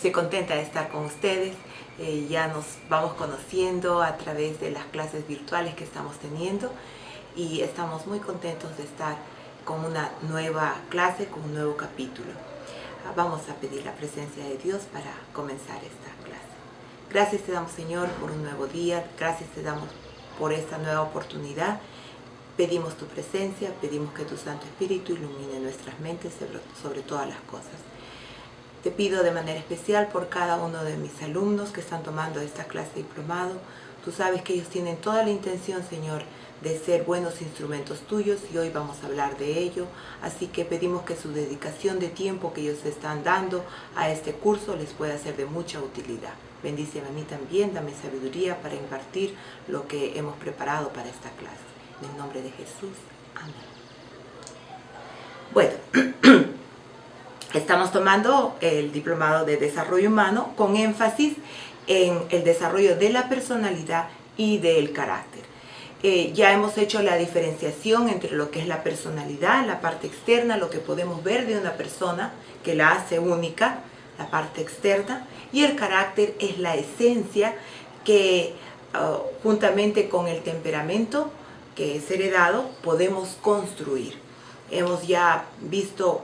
Estoy contenta de estar con ustedes. Ya nos vamos conociendo a través de las clases virtuales que estamos teniendo y estamos muy contentos de estar con una nueva clase, con un nuevo capítulo. Vamos a pedir la presencia de Dios para comenzar esta clase. Gracias te damos, Señor, por un nuevo día. Gracias te damos por esta nueva oportunidad. Pedimos tu presencia, pedimos que tu Santo Espíritu ilumine nuestras mentes sobre todas las cosas. Te pido de manera especial por cada uno de mis alumnos que están tomando esta clase de diplomado. Tú sabes que ellos tienen toda la intención, Señor, de ser buenos instrumentos tuyos y hoy vamos a hablar de ello. Así que pedimos que su dedicación de tiempo que ellos están dando a este curso les pueda ser de mucha utilidad. Bendíceme a mí también, dame sabiduría para impartir lo que hemos preparado para esta clase. En el nombre de Jesús. Amén. Bueno. Estamos tomando el diplomado de desarrollo humano con énfasis en el desarrollo de la personalidad y del carácter. Ya hemos hecho la diferenciación entre lo que es la personalidad, la parte externa, lo que podemos ver de una persona que la hace única, la parte externa, y el carácter es la esencia que juntamente con el temperamento que es heredado podemos construir. Hemos ya visto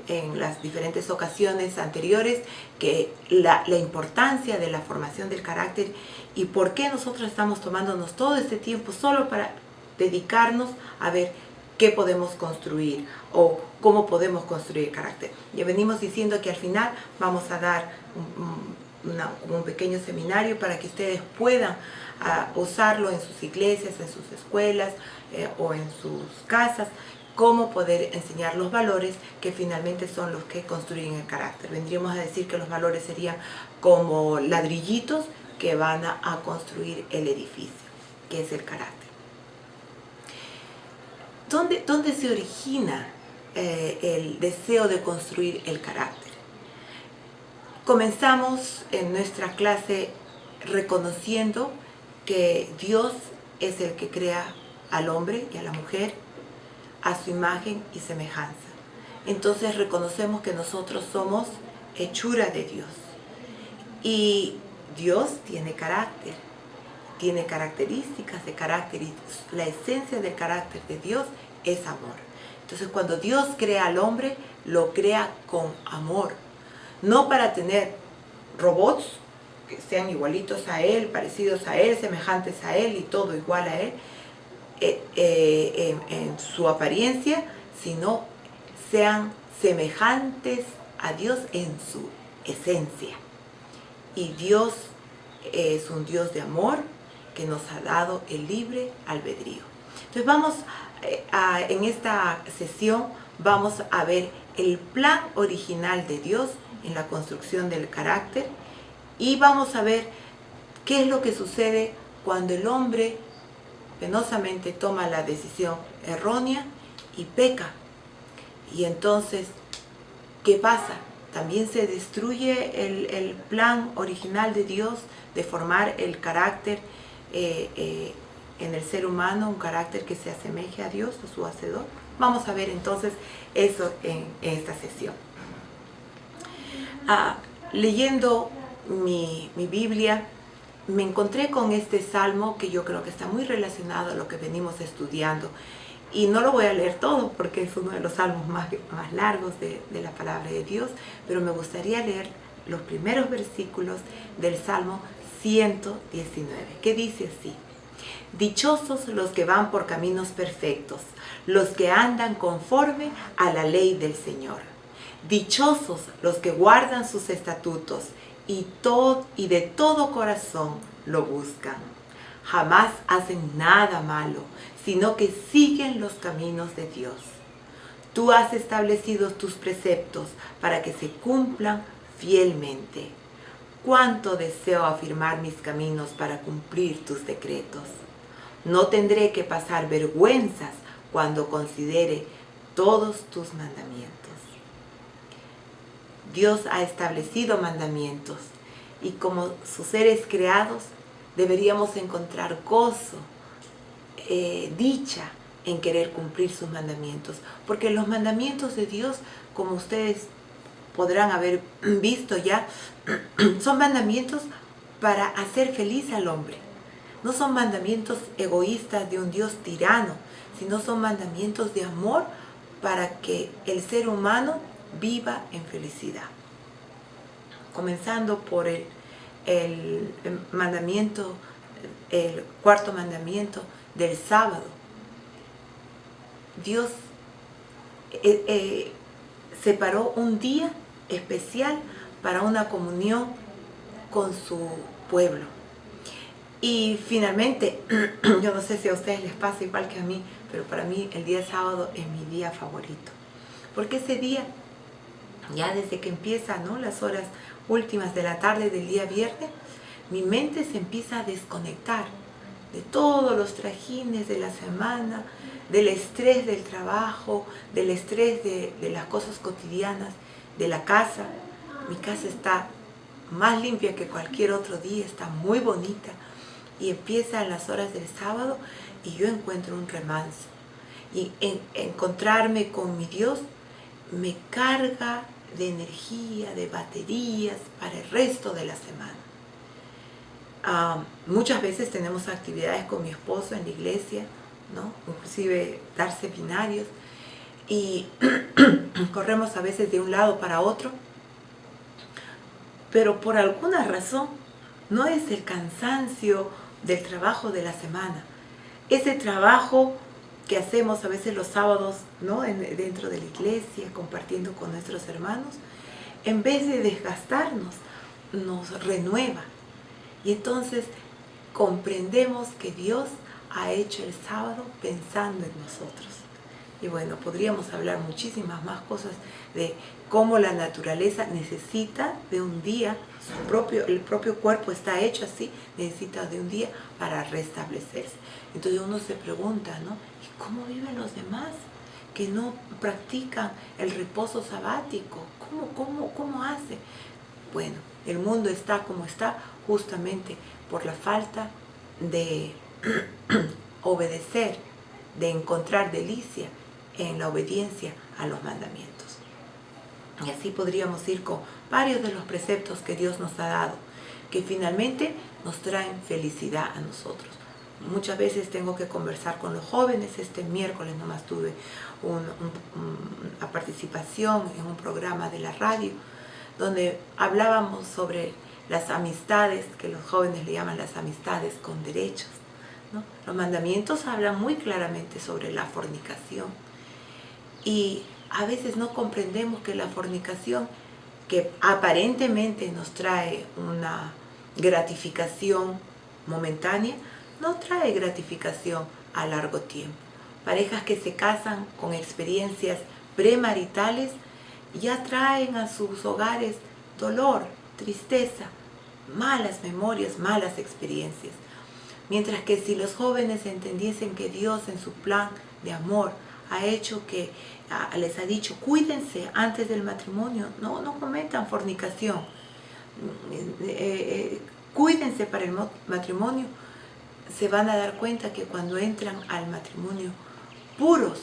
en las diferentes ocasiones anteriores que la importancia de la formación del carácter y por qué nosotros estamos tomándonos todo este tiempo solo para dedicarnos a ver qué podemos construir o cómo podemos construir carácter. Ya venimos diciendo que al final vamos a dar un pequeño seminario para que ustedes puedan usarlo en sus iglesias, en sus escuelas o en sus casas, cómo poder enseñar los valores que finalmente son los que construyen el carácter. Vendríamos a decir que los valores serían como ladrillitos que van a construir el edificio, que es el carácter. ¿Dónde se origina el deseo de construir el carácter? Comenzamos en nuestra clase reconociendo que Dios es el que crea al hombre y a la mujer a su imagen y semejanza. Entonces reconocemos que nosotros somos hechura de Dios. Y Dios tiene carácter, tiene características de carácter y la esencia del carácter de Dios es amor. Entonces cuando Dios crea al hombre, lo crea con amor. No para tener robots que sean igualitos a Él, parecidos a Él, semejantes a Él y todo igual a Él, en su apariencia, sino sean semejantes a Dios en su esencia. Y Dios es un Dios de amor que nos ha dado el libre albedrío. Entonces vamos en esta sesión vamos a ver el plan original de Dios en la construcción del carácter y vamos a ver qué es lo que sucede cuando el hombre penosamente toma la decisión errónea y peca. Y entonces, ¿qué pasa? También se destruye el plan original de Dios de formar el carácter en el ser humano, un carácter que se asemeje a Dios, a su hacedor. Vamos a ver entonces eso en esta sesión. Leyendo mi Biblia, me encontré con este salmo que yo creo que está muy relacionado a lo que venimos estudiando. Y no lo voy a leer todo porque es uno de los salmos más largos de la palabra de Dios, pero me gustaría leer los primeros versículos del Salmo 119, que dice así: Dichosos los que van por caminos perfectos, los que andan conforme a la ley del Señor. Dichosos los que guardan sus estatutos y de todo corazón lo buscan. Jamás hacen nada malo, sino que siguen los caminos de Dios. Tú has establecido tus preceptos para que se cumplan fielmente. Cuánto deseo afirmar mis caminos para cumplir tus decretos. No tendré que pasar vergüenzas cuando considere todos tus mandamientos. Dios ha establecido mandamientos y como sus seres creados deberíamos encontrar gozo, dicha en querer cumplir sus mandamientos, porque los mandamientos de Dios, como ustedes podrán haber visto ya, son mandamientos para hacer feliz al hombre. No son mandamientos egoístas de un Dios tirano, sino son mandamientos de amor para que el ser humano viva en felicidad. Comenzando por el mandamiento, el cuarto mandamiento del sábado. Dios separó un día especial para una comunión con su pueblo. Y finalmente, yo no sé si a ustedes les pasa igual que a mí, pero para mí el día sábado es mi día favorito. Porque ese día, ya desde que empieza, ¿no?, las horas últimas de la tarde del día viernes, mi mente se empieza a desconectar de todos los trajines de la semana, del estrés del trabajo, del estrés de las cosas cotidianas, de la casa. Mi casa está más limpia que cualquier otro día, está muy bonita. Y empieza a las horas del sábado y yo encuentro un remanso. Y encontrarme con mi Dios me carga de energía, de baterías para el resto de la semana. Muchas veces tenemos actividades con mi esposo en la iglesia, ¿no?, inclusive dar seminarios, y corremos a veces de un lado para otro, pero por alguna razón no es el cansancio del trabajo de la semana, ese trabajo que hacemos a veces los sábados, ¿no?, dentro de la iglesia, compartiendo con nuestros hermanos, en vez de desgastarnos, nos renueva. Y entonces comprendemos que Dios ha hecho el sábado pensando en nosotros. Y bueno, podríamos hablar muchísimas más cosas de cómo la naturaleza necesita de un día, el propio cuerpo está hecho así, necesita de un día para restablecerse. Entonces uno se pregunta, ¿no?, ¿y cómo viven los demás que no practican el reposo sabático? ¿Cómo hacen? Bueno, el mundo está como está justamente por la falta de obedecer, de encontrar delicia en la obediencia a los mandamientos. Y así podríamos ir con varios de los preceptos que Dios nos ha dado, que finalmente nos traen felicidad a nosotros. Muchas veces tengo que conversar con los jóvenes. Este miércoles nomás tuve una participación en un programa de la radio, donde hablábamos sobre las amistades, que los jóvenes le llaman las amistades con derechos, ¿no? Los mandamientos hablan muy claramente sobre la fornicación. Y a veces no comprendemos que la fornicación, que aparentemente nos trae una gratificación momentánea, no trae gratificación a largo tiempo. Parejas que se casan con experiencias premaritales ya traen a sus hogares dolor, tristeza, malas memorias, malas experiencias. Mientras que si los jóvenes entendiesen que Dios en su plan de amor ha hecho que les ha dicho, cuídense antes del matrimonio, no cometan fornicación, cuídense para el matrimonio, se van a dar cuenta que cuando entran al matrimonio puros,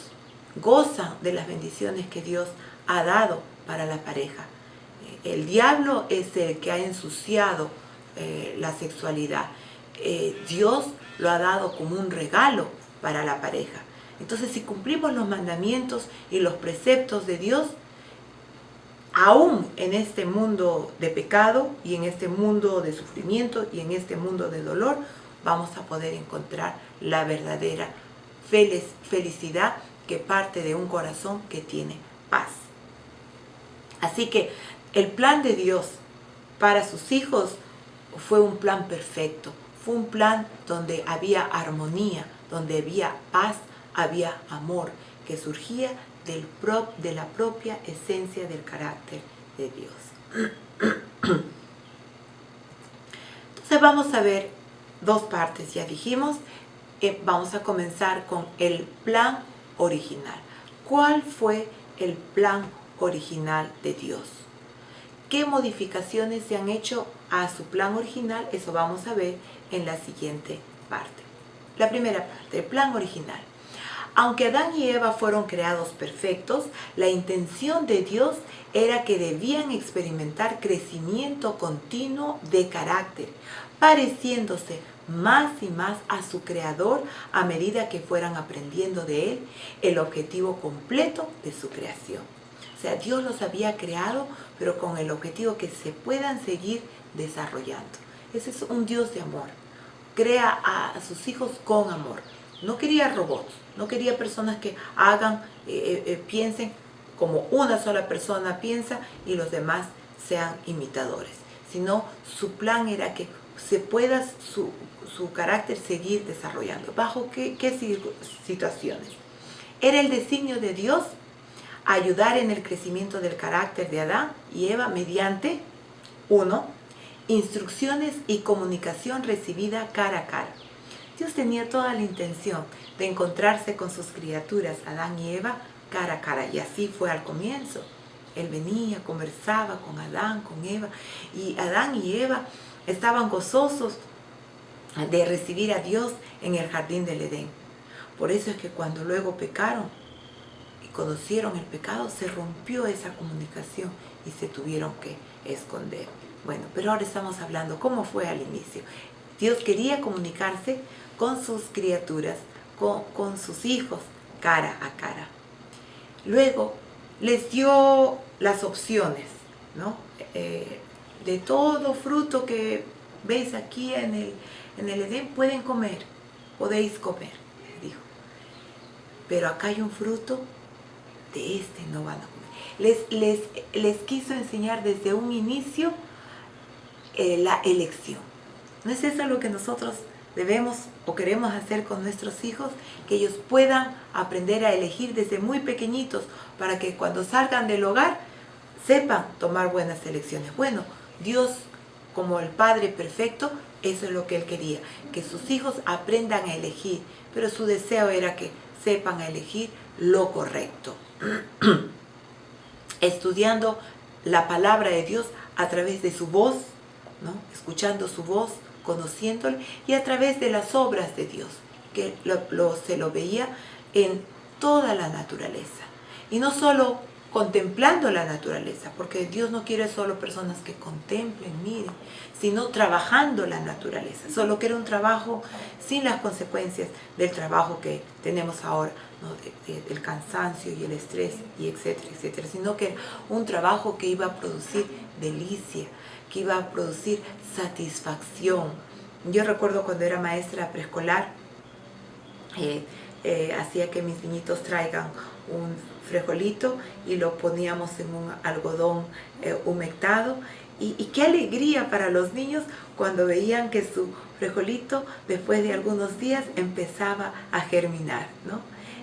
gozan de las bendiciones que Dios ha dado para la pareja. El diablo es el que ha ensuciado la sexualidad. Dios lo ha dado como un regalo para la pareja. Entonces, si cumplimos los mandamientos y los preceptos de Dios, aún en este mundo de pecado y en este mundo de sufrimiento y en este mundo de dolor, vamos a poder encontrar la verdadera felicidad que parte de un corazón que tiene paz. Así que el plan de Dios para sus hijos fue un plan perfecto, fue un plan donde había armonía, donde había paz, había amor, que surgía de la propia esencia del carácter de Dios. Entonces vamos a ver dos partes, ya dijimos. Vamos a comenzar con el plan original. ¿Cuál fue el plan original de Dios? ¿Qué modificaciones se han hecho a su plan original? Eso vamos a ver en la siguiente parte. La primera parte, el plan original. Aunque Adán y Eva fueron creados perfectos, la intención de Dios era que debían experimentar crecimiento continuo de carácter, pareciéndose más y más a su Creador a medida que fueran aprendiendo de Él el objetivo completo de su creación. O sea, Dios los había creado, pero con el objetivo que se puedan seguir desarrollando. Ese es un Dios de amor. Crea a sus hijos con amor. No quería robots, no quería personas que hagan, piensen como una sola persona piensa y los demás sean imitadores. Sino su plan era que se pueda su carácter seguir desarrollando. ¿Bajo qué situaciones? Era el designio de Dios ayudar en el crecimiento del carácter de Adán y Eva mediante, 1, instrucciones y comunicación recibida cara a cara. Dios tenía toda la intención de encontrarse con sus criaturas, Adán y Eva, cara a cara. Y así fue al comienzo. Él venía, conversaba con Adán, con Eva. Y Adán y Eva estaban gozosos de recibir a Dios en el jardín del Edén. Por eso es que cuando luego pecaron y conocieron el pecado, se rompió esa comunicación y se tuvieron que esconder. Bueno, pero ahora estamos hablando cómo fue al inicio. Dios quería comunicarse con sus criaturas, con sus hijos, cara a cara. Luego les dio las opciones, ¿no? De todo fruto que veis aquí en el Edén pueden comer, podéis comer, les dijo. Pero acá hay un fruto, de este no van a comer. Les quiso enseñar desde un inicio la elección. ¿No es eso lo que nosotros debemos o queremos hacer con nuestros hijos? Que ellos puedan aprender a elegir desde muy pequeñitos para que cuando salgan del hogar sepan tomar buenas elecciones. Bueno, Dios, como el Padre perfecto, eso es lo que Él quería, que sus hijos aprendan a elegir, pero su deseo era que sepan elegir lo correcto. Estudiando la palabra de Dios a través de su voz, ¿no? Escuchando su voz, conociéndole, y a través de las obras de Dios, que se lo veía en toda la naturaleza. Y no solo contemplando la naturaleza, porque Dios no quiere solo personas que contemplen, miren, sino trabajando la naturaleza. Solo que era un trabajo sin las consecuencias del trabajo que tenemos ahora, ¿no? Del cansancio y el estrés, y etcétera, etcétera, sino que era un trabajo que iba a producir delicia, que iba a producir satisfacción. Yo recuerdo cuando era maestra preescolar, hacía que mis niñitos traigan un frijolito y lo poníamos en un algodón humectado. Y qué alegría para los niños cuando veían que su frijolito después de algunos días empezaba a germinar, ¿no?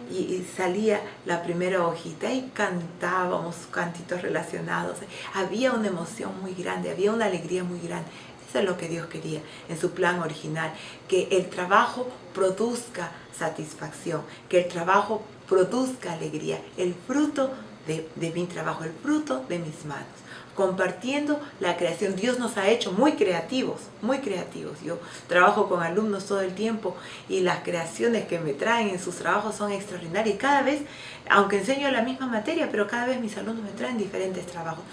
Y salía la primera hojita y cantábamos cantitos relacionados. Había una emoción muy grande, había una alegría muy grande. Eso es lo que Dios quería en su plan original, que el trabajo produzca satisfacción, que el trabajo produzca alegría, el fruto de mi trabajo, el fruto de mis manos. Compartiendo la creación. Dios nos ha hecho muy creativos, muy creativos. Yo trabajo con alumnos todo el tiempo y las creaciones que me traen en sus trabajos son extraordinarias. Y cada vez, aunque enseño la misma materia, pero cada vez mis alumnos me traen diferentes trabajos.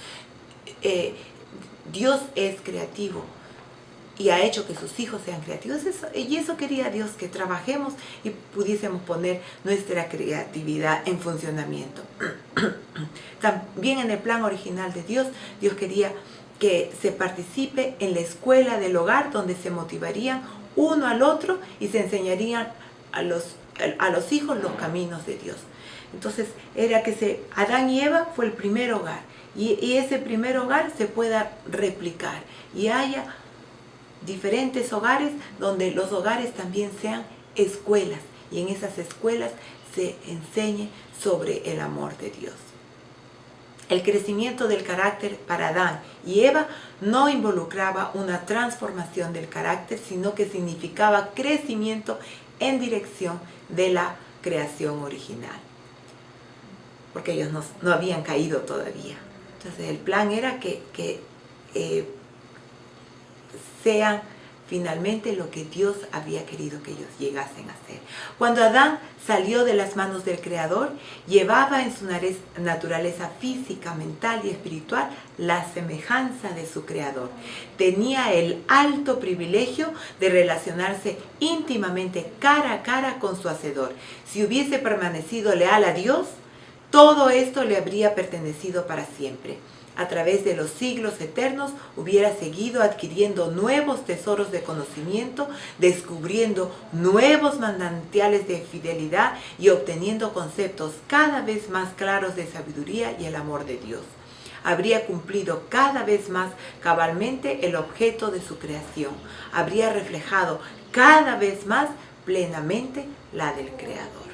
Dios es creativo y ha hecho que sus hijos sean creativos. Y eso quería Dios, que trabajemos y pudiésemos poner nuestra creatividad en funcionamiento. También en el plan original de Dios, Dios quería que se participe en la escuela del hogar, donde se motivarían uno al otro y se enseñarían a los hijos los caminos de Dios. Entonces era que Adán y Eva fue el primer hogar, y ese primer hogar se pueda replicar y haya diferentes hogares, donde los hogares también sean escuelas, y en esas escuelas se enseñe sobre el amor de Dios. El crecimiento del carácter para Adán y Eva no involucraba una transformación del carácter, sino que significaba crecimiento en dirección de la creación original, porque ellos no habían caído todavía. Entonces el plan era que sean finalmente lo que Dios había querido que ellos llegasen a ser. Cuando Adán salió de las manos del Creador, llevaba en su naturaleza física, mental y espiritual la semejanza de su Creador. Tenía el alto privilegio de relacionarse íntimamente cara a cara con su Hacedor. Si hubiese permanecido leal a Dios, todo esto le habría pertenecido para siempre. A través de los siglos eternos hubiera seguido adquiriendo nuevos tesoros de conocimiento, descubriendo nuevos manantiales de fidelidad y obteniendo conceptos cada vez más claros de sabiduría y el amor de Dios. Habría cumplido cada vez más cabalmente el objeto de su creación. Habría reflejado cada vez más plenamente la del Creador.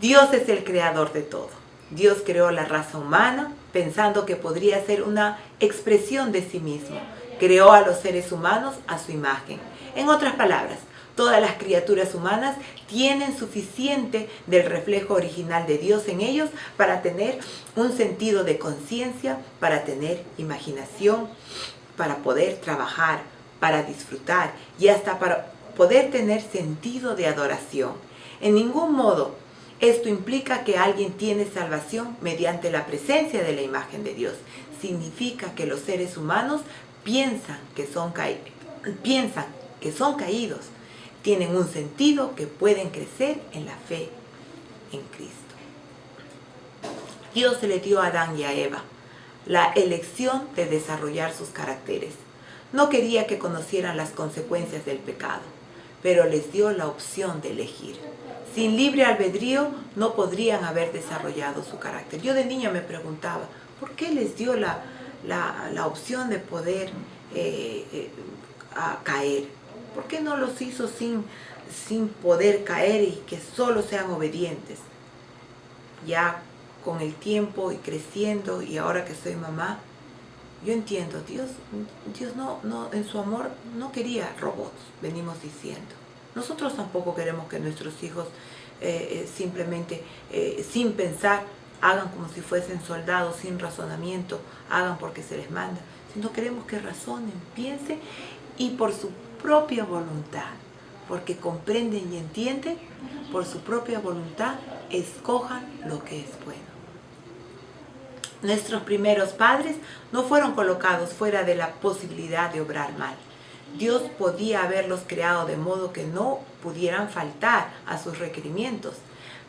Dios es el creador de todo. Dios creó la raza humana pensando que podría ser una expresión de sí mismo. Creó a los seres humanos a su imagen. En otras palabras, todas las criaturas humanas tienen suficiente del reflejo original de Dios en ellos para tener un sentido de conciencia, para tener imaginación, para poder trabajar, para disfrutar y hasta para poder tener sentido de adoración. En ningún modo esto implica que alguien tiene salvación mediante la presencia de la imagen de Dios. Significa que los seres humanos piensan que son caídos, tienen un sentido que pueden crecer en la fe en Cristo. Dios le dio a Adán y a Eva la elección de desarrollar sus caracteres. No quería que conocieran las consecuencias del pecado, pero les dio la opción de elegir. Sin libre albedrío no podrían haber desarrollado su carácter. Yo de niña me preguntaba, ¿por qué les dio la opción de poder caer? ¿Por qué no los hizo sin poder caer y que solo sean obedientes? Ya con el tiempo y creciendo y ahora que soy mamá, yo entiendo, Dios no en su amor no quería robots, venimos diciendo. Nosotros tampoco queremos que nuestros hijos simplemente, sin pensar, hagan como si fuesen soldados, sin razonamiento, hagan porque se les manda. Sino queremos que razonen, piensen y por su propia voluntad, porque comprenden y entienden, por su propia voluntad, escojan lo que es bueno. Nuestros primeros padres no fueron colocados fuera de la posibilidad de obrar mal. Dios podía haberlos creado de modo que no pudieran faltar a sus requerimientos,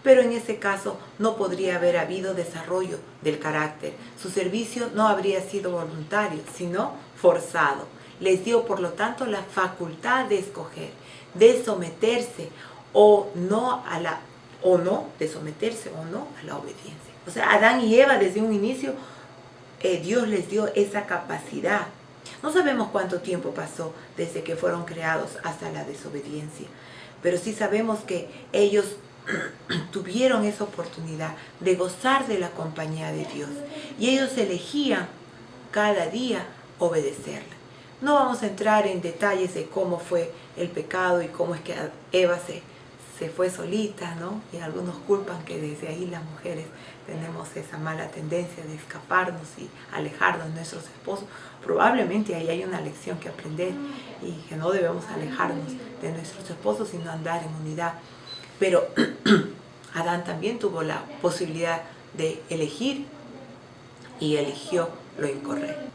pero en ese caso no podría haber habido desarrollo del carácter. Su servicio no habría sido voluntario, sino forzado. Les dio, por lo tanto, la facultad de escoger, de someterse o no a la obediencia. O sea, Adán y Eva desde un inicio, Dios les dio esa capacidad. No sabemos cuánto tiempo pasó desde que fueron creados hasta la desobediencia, pero sí sabemos que ellos tuvieron esa oportunidad de gozar de la compañía de Dios y ellos elegían cada día obedecerle. No vamos a entrar en detalles de cómo fue el pecado y cómo es que Eva se fue solita, ¿no? Y algunos culpan que desde ahí las mujeres tenemos esa mala tendencia de escaparnos y alejarnos de nuestros esposos. Probablemente ahí hay una lección que aprender y que no debemos alejarnos de nuestros esposos sino andar en unidad. Pero Adán también tuvo la posibilidad de elegir y eligió lo incorrecto.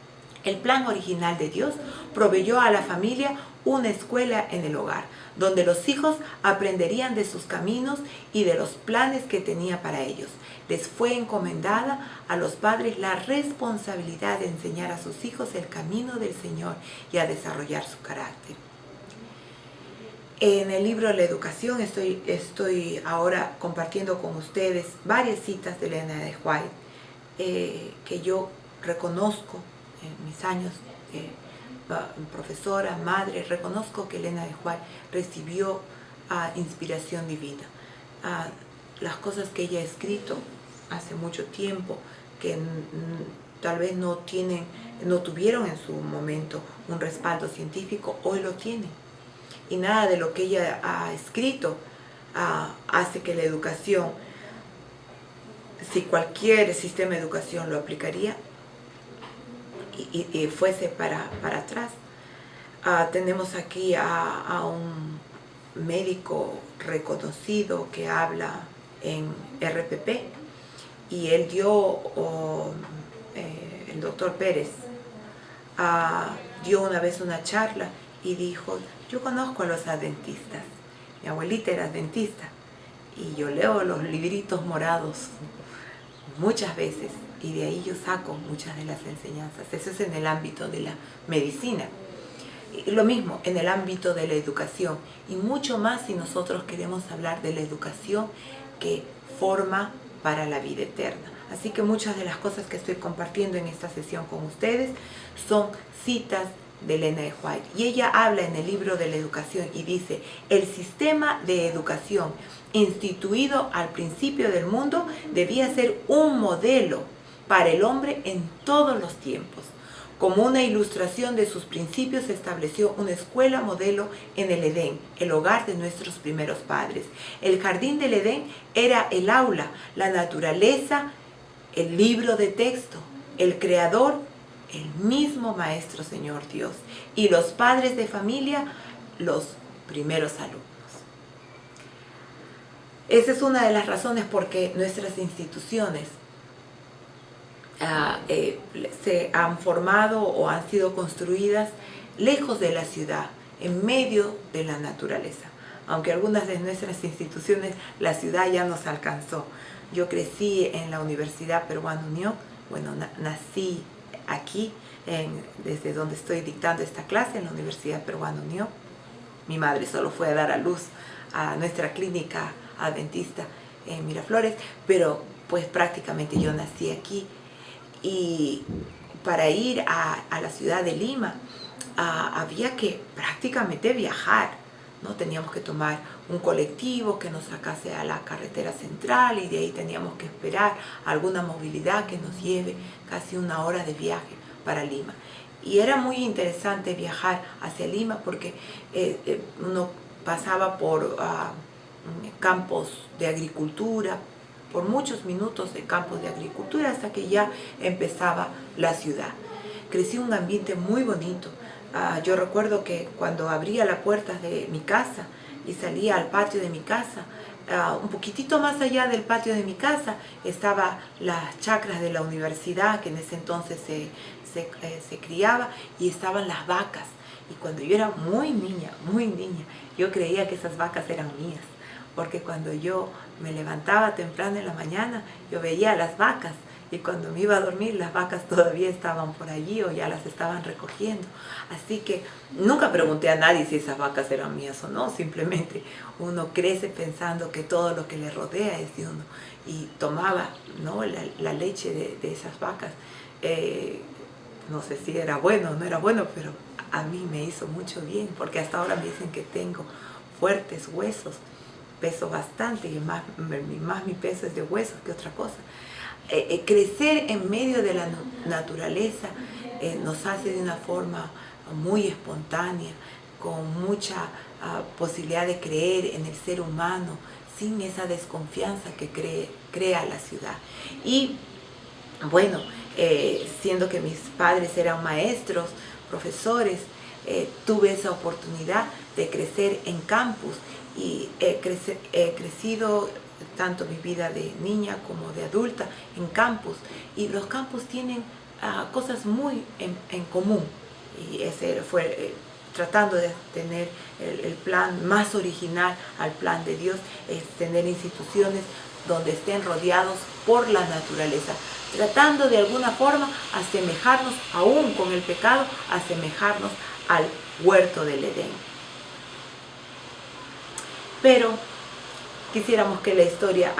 El plan original de Dios proveyó a la familia una escuela en el hogar, donde los hijos aprenderían de sus caminos y de los planes que tenía para ellos. Les fue encomendada a los padres la responsabilidad de enseñar a sus hijos el camino del Señor y a desarrollar su carácter. En el libro La Educación estoy ahora compartiendo con ustedes varias citas de Elena de White que yo reconozco en mis años profesora, madre, reconozco que Elena de White recibió inspiración divina. Las cosas que ella ha escrito hace mucho tiempo, que tal vez no tuvieron en su momento un respaldo científico, hoy lo tienen. Y nada de lo que ella ha escrito hace que la educación, si cualquier sistema de educación lo aplicaría, y fuese para atrás, Tenemos aquí a un médico reconocido que habla en RPP, y él el doctor Pérez, dio una vez una charla y dijo: yo conozco a los adventistas, mi abuelita era adventista y yo leo los libritos morados muchas veces, y de ahí yo saco muchas de las enseñanzas. Eso es en el ámbito de la medicina. Y lo mismo en el ámbito de la educación, y mucho más si nosotros queremos hablar de la educación que forma para la vida eterna. Así que muchas de las cosas que estoy compartiendo en esta sesión con ustedes son citas de Elena de White. Y ella habla en el libro de la educación y dice: el sistema de educación instituido al principio del mundo debía ser un modelo para el hombre en todos los tiempos. Como una ilustración de sus principios, se estableció una escuela modelo en el Edén, el hogar de nuestros primeros padres. El jardín del Edén era el aula, la naturaleza, el libro de texto, el creador, el mismo Maestro Señor Dios, y los padres de familia, los primeros alumnos. Esa es una de las razones por qué nuestras instituciones se han formado o han sido construidas lejos de la ciudad, en medio de la naturaleza. Aunque algunas de nuestras instituciones, la ciudad ya nos alcanzó. Yo crecí en la Universidad Peruana Unión, bueno, nací aquí, desde donde estoy dictando esta clase, en la Universidad Peruana Unión. Mi madre solo fue a dar a luz a nuestra clínica adventista en Miraflores, pero pues prácticamente yo nací aquí. Y para ir a la ciudad de Lima había que prácticamente viajar, ¿no? Teníamos que tomar un colectivo que nos sacase a la carretera central, y de ahí teníamos que esperar alguna movilidad que nos lleve casi 1 hora de viaje para Lima. Y era muy interesante viajar hacia Lima porque uno pasaba por campos de agricultura, por muchos minutos de campos de agricultura, hasta que ya empezaba la ciudad. Crecí en un ambiente muy bonito. Yo recuerdo que cuando abría la puerta de mi casa y salía al patio de mi casa, un poquitito más allá del patio de mi casa estaban las chacras de la universidad, que en ese entonces se criaba, y estaban las vacas. Y cuando yo era muy niña, yo creía que esas vacas eran mías, porque cuando yo me levantaba temprano en la mañana, yo veía a las vacas, y cuando me iba a dormir, las vacas todavía estaban por allí o ya las estaban recogiendo. Así que nunca pregunté a nadie si esas vacas eran mías o no, simplemente uno crece pensando que todo lo que le rodea es de uno, y tomaba, ¿no?, la leche de esas vacas. No sé si era bueno o no era bueno, pero a mí me hizo mucho bien, porque hasta ahora me dicen que tengo fuertes huesos, peso bastante, y más mi peso es de huesos que otra cosa. Crecer en medio de la naturaleza nos hace de una forma muy espontánea, con mucha posibilidad de creer en el ser humano, sin esa desconfianza que crea la ciudad. Y bueno, siendo que mis padres eran maestros, profesores, tuve esa oportunidad de crecer en campus, y he crecido tanto mi vida de niña como de adulta en campus, y los campus tienen cosas muy en común, y ese fue tratando de tener el plan más original al plan de Dios, es tener instituciones donde estén rodeados por la naturaleza, tratando de alguna forma asemejarnos, aún con el pecado, asemejarnos al huerto del Edén. Pero quisiéramos que la historia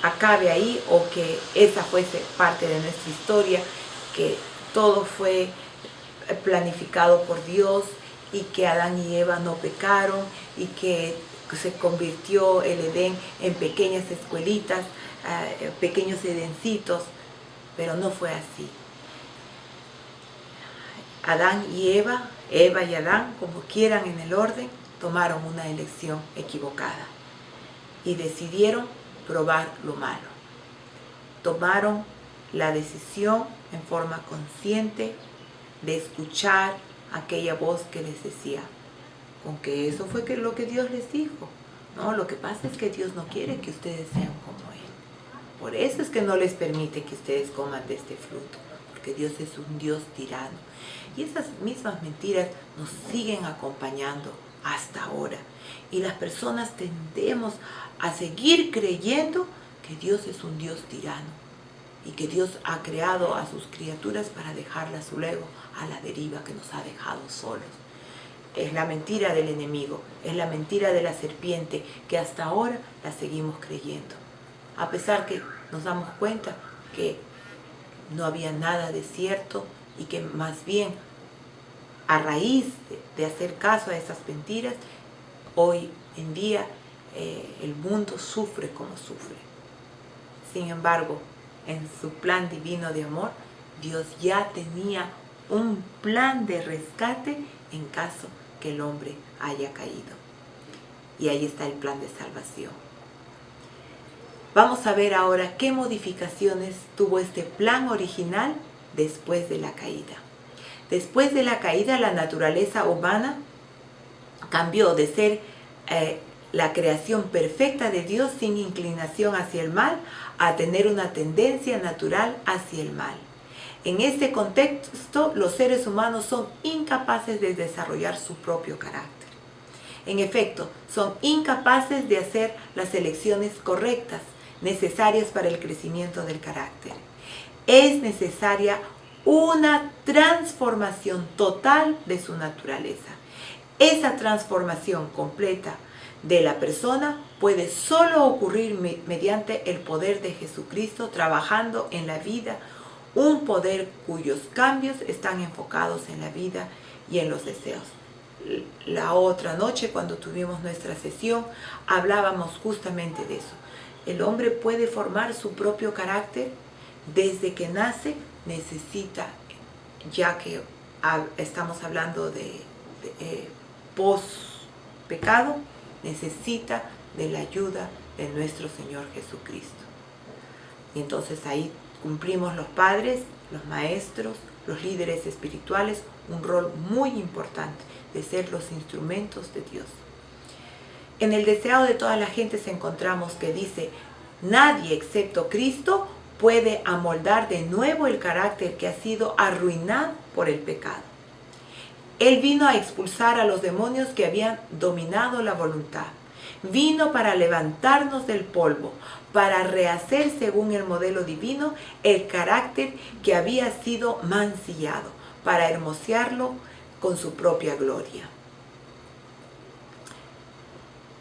acabe ahí, o que esa fuese parte de nuestra historia, que todo fue planificado por Dios, y que Adán y Eva no pecaron, y que se convirtió el Edén en pequeñas escuelitas, pequeños edencitos, pero no fue así. Adán y Eva y Adán, como quieran en el orden, tomaron una elección equivocada y decidieron probar lo malo. Tomaron la decisión en forma consciente de escuchar aquella voz que les decía, con que eso fue lo que Dios les dijo. No, lo que pasa es que Dios no quiere que ustedes sean como Él. Por eso es que no les permite que ustedes coman de este fruto, porque Dios es un Dios tirano. Y esas mismas mentiras nos siguen acompañando hasta ahora. Y las personas tendemos a seguir creyendo que Dios es un Dios tirano y que Dios ha creado a sus criaturas para dejarlas luego a la deriva, que nos ha dejado solos. Es la mentira del enemigo, es la mentira de la serpiente, que hasta ahora la seguimos creyendo. A pesar que nos damos cuenta que no había nada de cierto y que más bien a raíz de hacer caso a esas mentiras, hoy en día el mundo sufre como sufre. Sin embargo, en su plan divino de amor, Dios ya tenía un plan de rescate en caso que el hombre haya caído. Y ahí está el plan de salvación. Vamos a ver ahora qué modificaciones tuvo este plan original después de la caída. Después de la caída, la naturaleza humana cambió de ser la creación perfecta de Dios sin inclinación hacia el mal a tener una tendencia natural hacia el mal. En este contexto, los seres humanos son incapaces de desarrollar su propio carácter. En efecto, son incapaces de hacer las elecciones correctas necesarias para el crecimiento del carácter. Es necesaria una transformación total de su naturaleza. Esa transformación completa de la persona puede solo ocurrir mediante el poder de Jesucristo trabajando en la vida, un poder cuyos cambios están enfocados en la vida y en los deseos. La otra noche, cuando tuvimos nuestra sesión, hablábamos justamente de eso. El hombre puede formar su propio carácter desde que nace. Necesita, ya que estamos hablando de post-pecado, necesita de la ayuda de nuestro Señor Jesucristo. Y entonces ahí cumplimos los padres, los maestros, los líderes espirituales, un rol muy importante de ser los instrumentos de Dios. En el deseado de toda la gente encontramos que dice, nadie excepto Cristo puede amoldar de nuevo el carácter que ha sido arruinado por el pecado. Él vino a expulsar a los demonios que habían dominado la voluntad. Vino para levantarnos del polvo, para rehacer según el modelo divino el carácter que había sido mancillado, para hermosearlo con su propia gloria.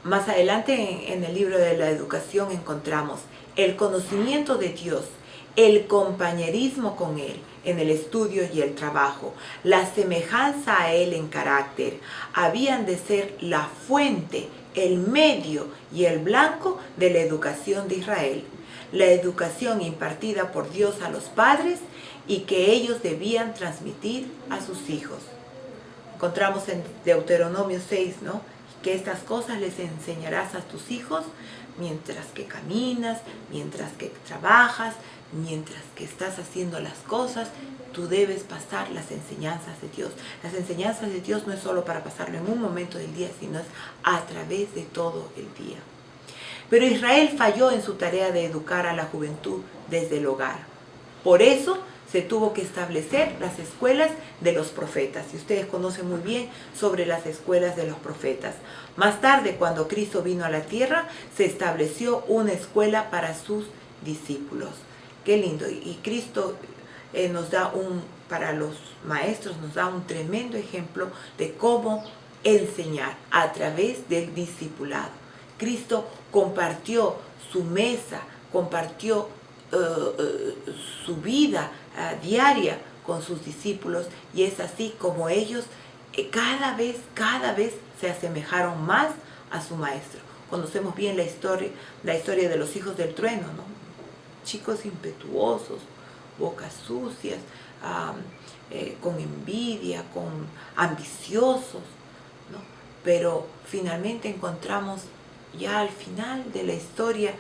Más adelante en el libro de la educación encontramos el conocimiento de Dios, el compañerismo con Él en el estudio y el trabajo, la semejanza a Él en carácter, habían de ser la fuente, el medio y el blanco de la educación de Israel, la educación impartida por Dios a los padres y que ellos debían transmitir a sus hijos. Encontramos en Deuteronomio 6, ¿no?, que estas cosas les enseñarás a tus hijos mientras que caminas, mientras que trabajas, mientras que estás haciendo las cosas. Tú debes pasar las enseñanzas de Dios. Las enseñanzas de Dios no es solo para pasarlo en un momento del día, sino es a través de todo el día. Pero Israel falló en su tarea de educar a la juventud desde el hogar. Por eso se tuvo que establecer las escuelas de los profetas. Y ustedes conocen muy bien sobre las escuelas de los profetas. Más tarde, cuando Cristo vino a la tierra, se estableció una escuela para sus discípulos. Qué lindo. Y Cristo nos da para los maestros, nos da un tremendo ejemplo de cómo enseñar a través del discipulado. Cristo compartió su mesa, compartió su vida diaria con sus discípulos, y es así como ellos cada vez se asemejaron más a su maestro. Conocemos bien la historia de los hijos del trueno, ¿no? Chicos impetuosos, bocas sucias, con envidia, con ambiciosos, ¿no? Pero finalmente encontramos ya al final de la historia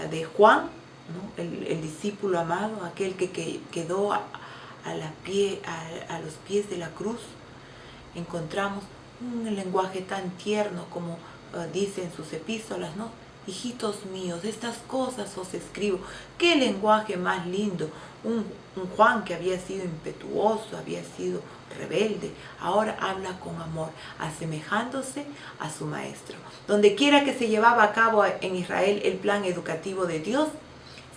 de Juan, ¿no?, el discípulo amado, aquel que quedó a los pies de la cruz, encontramos un lenguaje tan tierno como dice en sus epístolas, ¿no? Hijitos míos, estas cosas os escribo. Qué lenguaje más lindo. Un Juan que había sido impetuoso, había sido rebelde, ahora habla con amor, asemejándose a su maestro. Donde quiera que se llevaba a cabo en Israel el plan educativo de Dios,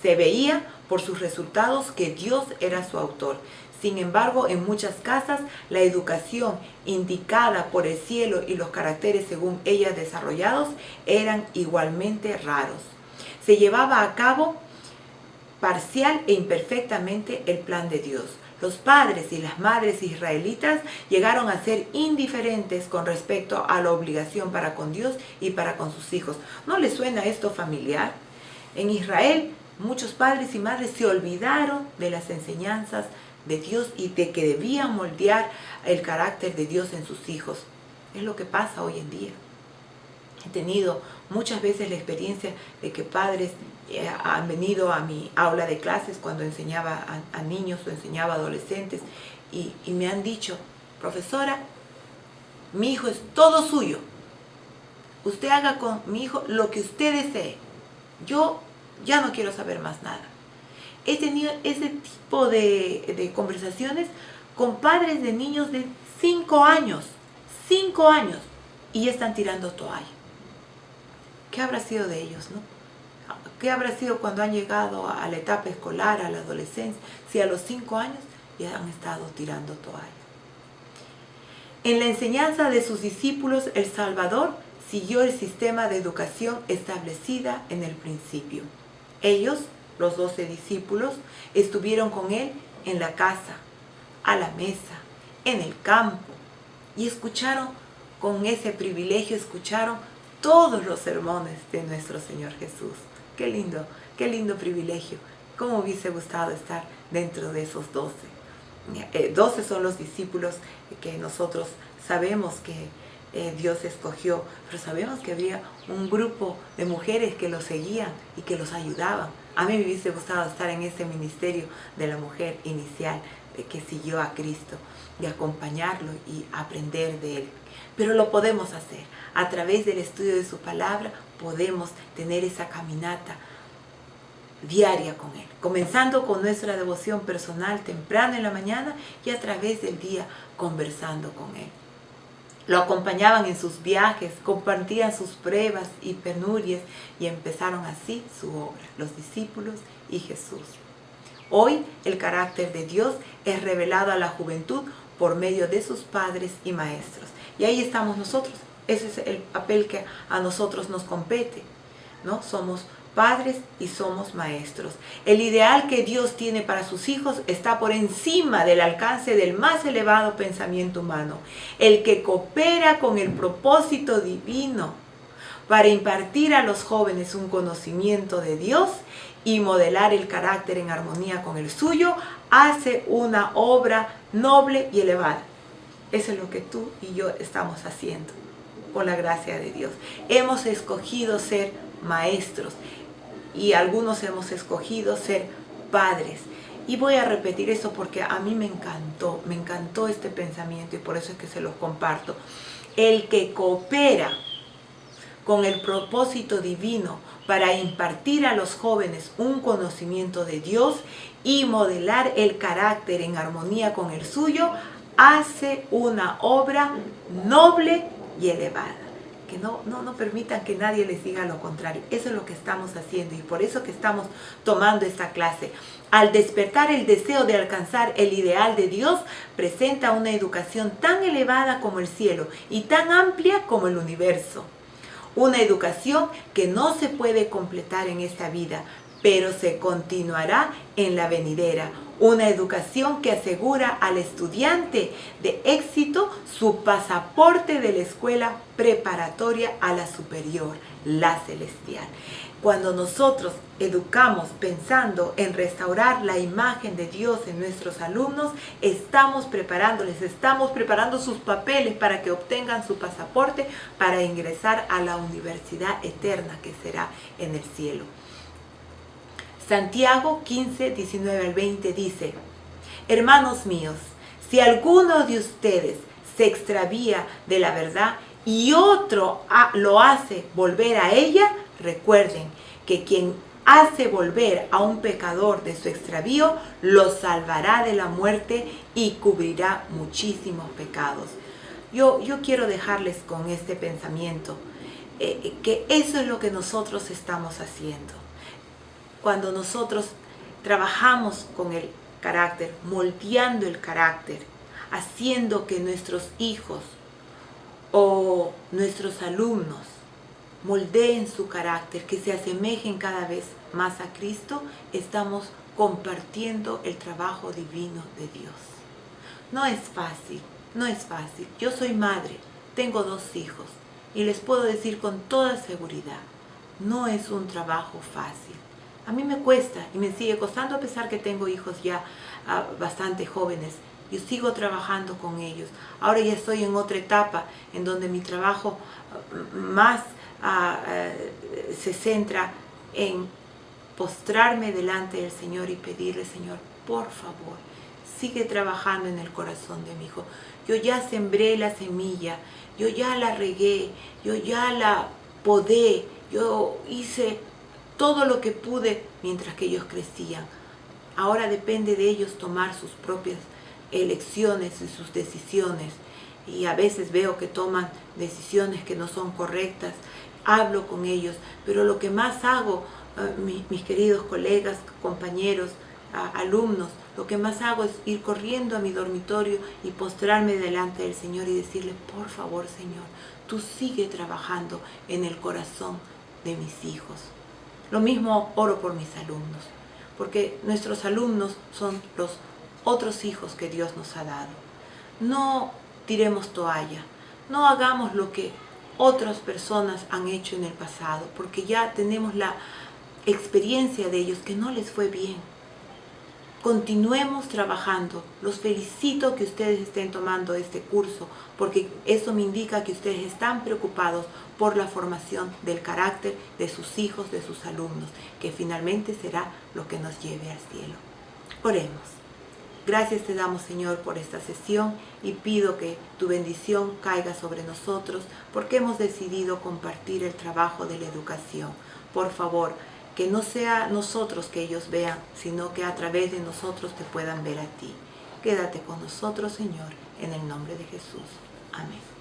se veía por sus resultados que Dios era su autor. Sin embargo, en muchas casas, la educación indicada por el cielo y los caracteres según ella desarrollados eran igualmente raros. Se llevaba a cabo parcial e imperfectamente el plan de Dios. Los padres y las madres israelitas llegaron a ser indiferentes con respecto a la obligación para con Dios y para con sus hijos. ¿No les suena esto familiar? En Israel, muchos padres y madres se olvidaron de las enseñanzas de Dios y de que debían moldear el carácter de Dios en sus hijos. Es lo que pasa hoy en día. He tenido muchas veces la experiencia de que padres han venido a mi aula de clases cuando enseñaba a niños o enseñaba a adolescentes y me han dicho: profesora, mi hijo es todo suyo. Usted haga con mi hijo lo que usted desee. Yo ya no quiero saber más nada. He tenido ese tipo de conversaciones con padres de niños de 5 años, y ya están tirando toalla. ¿Qué habrá sido de ellos, no? ¿Qué habrá sido cuando han llegado a la etapa escolar, a la adolescencia, si a los 5 años ya han estado tirando toalla? En la enseñanza de sus discípulos, el Salvador siguió el sistema de educación establecida en el principio. Ellos, los 12 discípulos, estuvieron con él en la casa, a la mesa, en el campo, y escucharon, con ese privilegio, escucharon todos los sermones de nuestro Señor Jesús. Qué lindo privilegio. ¿Cómo hubiese gustado estar dentro de esos 12? 12 son los discípulos que nosotros sabemos que Dios escogió, pero sabemos que había un grupo de mujeres que los seguían y que los ayudaban. A mí me hubiese gustado estar en ese ministerio de la mujer inicial que siguió a Cristo, y acompañarlo y aprender de Él. Pero lo podemos hacer. A través del estudio de su palabra podemos tener esa caminata diaria con Él, comenzando con nuestra devoción personal temprano en la mañana y a través del día conversando con Él. Lo acompañaban en sus viajes, compartían sus pruebas y penurias y empezaron así su obra, los discípulos y Jesús. Hoy el carácter de Dios es revelado a la juventud por medio de sus padres y maestros. Y ahí estamos nosotros. Ese es el papel que a nosotros nos compete, ¿no? Somos padres y somos maestros. El ideal que Dios tiene para sus hijos está por encima del alcance del más elevado pensamiento humano. El que coopera con el propósito divino para impartir a los jóvenes un conocimiento de Dios y modelar el carácter en armonía con el suyo, hace una obra noble y elevada. Eso es lo que tú y yo estamos haciendo, con la gracia de Dios. Hemos escogido ser maestros y algunos hemos escogido ser padres. Y voy a repetir eso porque a mí me encantó este pensamiento y por eso es que se los comparto. El que coopera con el propósito divino para impartir a los jóvenes un conocimiento de Dios y modelar el carácter en armonía con el suyo, hace una obra noble y elevada. Que no permitan que nadie les diga lo contrario. Eso es lo que estamos haciendo y por eso que estamos tomando esta clase. Al despertar el deseo de alcanzar el ideal de Dios, presenta una educación tan elevada como el cielo y tan amplia como el universo. Una educación que no se puede completar en esta vida, pero se continuará en la venidera. Una educación que asegura al estudiante de éxito su pasaporte de la escuela preparatoria a la superior, la celestial. Cuando nosotros educamos pensando en restaurar la imagen de Dios en nuestros alumnos, estamos preparando sus papeles para que obtengan su pasaporte para ingresar a la universidad eterna que será en el cielo. Santiago 15, 19 al 20 dice: Hermanos míos, si alguno de ustedes se extravía de la verdad y otro lo hace volver a ella, recuerden que quien hace volver a un pecador de su extravío, lo salvará de la muerte y cubrirá muchísimos pecados. Yo quiero dejarles con este pensamiento, que eso es lo que nosotros estamos haciendo. Cuando nosotros trabajamos con el carácter, moldeando el carácter, haciendo que nuestros hijos o nuestros alumnos moldeen su carácter, que se asemejen cada vez más a Cristo, estamos compartiendo el trabajo divino de Dios. No es fácil, no es fácil. Yo soy madre, tengo 2 hijos y les puedo decir con toda seguridad, no es un trabajo fácil. A mí me cuesta y me sigue costando a pesar que tengo hijos ya bastante jóvenes. Yo sigo trabajando con ellos. Ahora ya estoy en otra etapa en donde mi trabajo más se centra en postrarme delante del Señor y pedirle, Señor, por favor, sigue trabajando en el corazón de mi hijo. Yo ya sembré la semilla, yo ya la regué, yo ya la podé, yo hice todo lo que pude mientras que ellos crecían. Ahora depende de ellos tomar sus propias elecciones y sus decisiones. Y a veces veo que toman decisiones que no son correctas. Hablo con ellos, pero lo que más hago, mis queridos colegas, compañeros, alumnos, lo que más hago es ir corriendo a mi dormitorio y postrarme delante del Señor y decirle, por favor, Señor, tú sigue trabajando en el corazón de mis hijos. Lo mismo oro por mis alumnos, porque nuestros alumnos son los otros hijos que Dios nos ha dado. No tiremos toalla, no hagamos lo que otras personas han hecho en el pasado, porque ya tenemos la experiencia de ellos que no les fue bien. Continuemos trabajando. Los felicito que ustedes estén tomando este curso, porque eso me indica que ustedes están preocupados por la formación del carácter de sus hijos, de sus alumnos, que finalmente será lo que nos lleve al cielo. Oremos. Gracias te damos, Señor, por esta sesión y pido que tu bendición caiga sobre nosotros porque hemos decidido compartir el trabajo de la educación. Por favor, que no sea nosotros que ellos vean, sino que a través de nosotros te puedan ver a ti. Quédate con nosotros, Señor, en el nombre de Jesús. Amén.